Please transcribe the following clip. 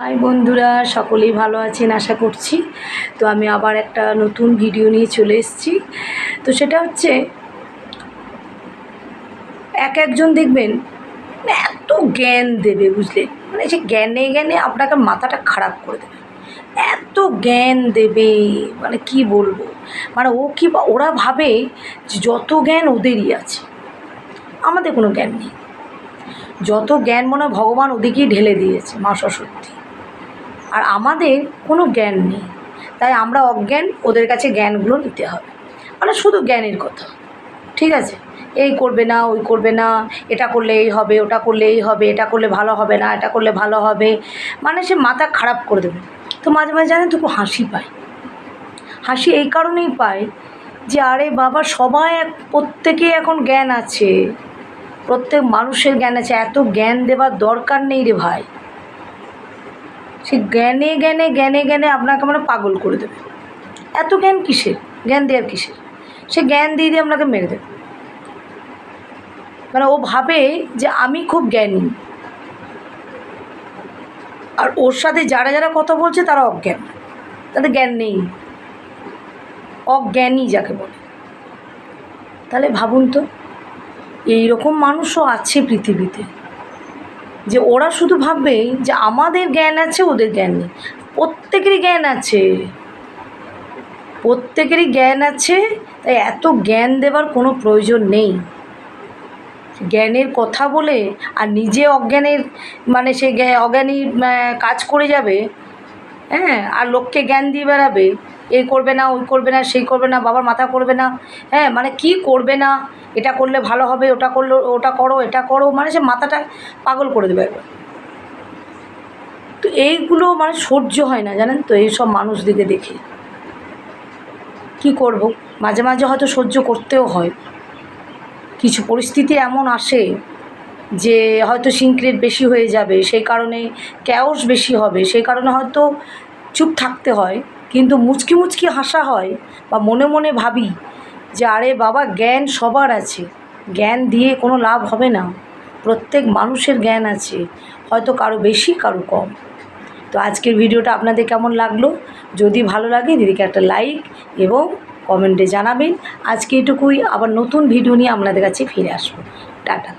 High বন্ধুরা, সকলেই ভালো আছেন আশা করছি। তো আমি আবার একটা নতুন ভিডিও নিয়ে চলে এসেছি। তো সেটা হচ্ছে একজন দেখবেন এত জ্ঞান দেবে, বুঝলে, মানে সে জ্ঞানে জ্ঞানে আপনাকে মাথাটা খারাপ করে দেবে। এত জ্ঞান দেবে, মানে কি বলবো, মানে ওরা ভাবে যে যত জ্ঞান ওদেরই আছে, আমাদের কোনো জ্ঞান নেই। যত জ্ঞান মনে হয় ভগবান ওদিকেই ঢেলে দিয়েছে, মা সরস্বতী। আর আমাদের কোনো জ্ঞান নেই, তাই আমরা অজ্ঞান, ওদের কাছে জ্ঞানগুলো নিতে হবে। মানে শুধু জ্ঞানের কথা, ঠিক আছে, এই করবে না, ওই করবে না, এটা করলে এই হবে, ওটা করলে এই হবে, এটা করলে ভালো হবে না, এটা করলে ভালো হবে, মানে সে মাথা খারাপ করে দেবে। তো মাঝে মাঝে জানেন তো খুব হাসি পায়। হাসি এই কারণেই পায় যে আরে বাবা, সবাই প্রত্যেকেই এখন জ্ঞান আছে, প্রত্যেক মানুষের জ্ঞান আছে, এত জ্ঞান দেওয়ার দরকার নেই রে ভাই। সে জ্ঞানে জ্ঞানে জ্ঞানে জ্ঞানে আপনাকে মানে পাগল করে দেবে। এত জ্ঞান কিসের, জ্ঞান দেওয়ার কিসের? সে জ্ঞান দিয়ে দিয়ে আপনাকে মেরে দেবে। মানে ও ভাবে যে আমি খুব জ্ঞানী, আর ওর সাথে যারা যারা কথা বলছে তারা অজ্ঞান, তাদের জ্ঞান নেই, অজ্ঞানী যাকে বলে। তাহলে ভাবুন তো, এইরকম মানুষও আছে পৃথিবীতে, যে ওরা শুধু ভাববে যে আমাদের জ্ঞান আছে, ওদের জ্ঞান নেই। প্রত্যেকেরই জ্ঞান আছে, প্রত্যেকেরই জ্ঞান আছে, তাই এত জ্ঞান দেওয়ার কোনো প্রয়োজন নেই। জ্ঞানের কথা বলে আর নিজে অজ্ঞানের, মানে সে অজ্ঞানী কাজ করে যাবে, হ্যাঁ, আর লোককে জ্ঞান দিয়ে বেড়াবে, এই করবে না, ওই করবে না, সেই করবে না, বাবার মাথা করবে না, হ্যাঁ, মানে কি করবে না, এটা করলে ভালো হবে, ওটা করলে ওটা করো, এটা করো, মানে সে মাথাটা পাগল করে দেবে একবার। তো এইগুলো মানে সহ্য হয় না, জানেন তো, এইসব মানুষদিকে দেখে কি করব, মাঝে মাঝে হয়তো সহ্য করতেও হয়। কিছু পরিস্থিতি এমন আসে যে হয়তো সিনক্রেট বেশি হয়ে যাবে, সেই কারণে ক্যাওস বেশি হবে, সেই কারণে হয়তো চুপ থাকতে হয়, কিন্তু মুচকি মুচকি হাসা হয়, বা মনে মনে ভাবি যে আরে বাবা, জ্ঞান সবার আছে, জ্ঞান দিয়ে কোনো লাভ হবে না। প্রত্যেক মানুষের জ্ঞান আছে, হয়তো কারো বেশি কারো কম। তো আজকের ভিডিওটা আপনাদের কেমন লাগলো? যদি ভালো লাগে দিদিকে একটা লাইক এবং কমেন্টে জানাবেন। আজকে এটুকুই, আবার নতুন ভিডিও নিয়ে আপনাদের কাছে ফিরে আসবো। টাটা।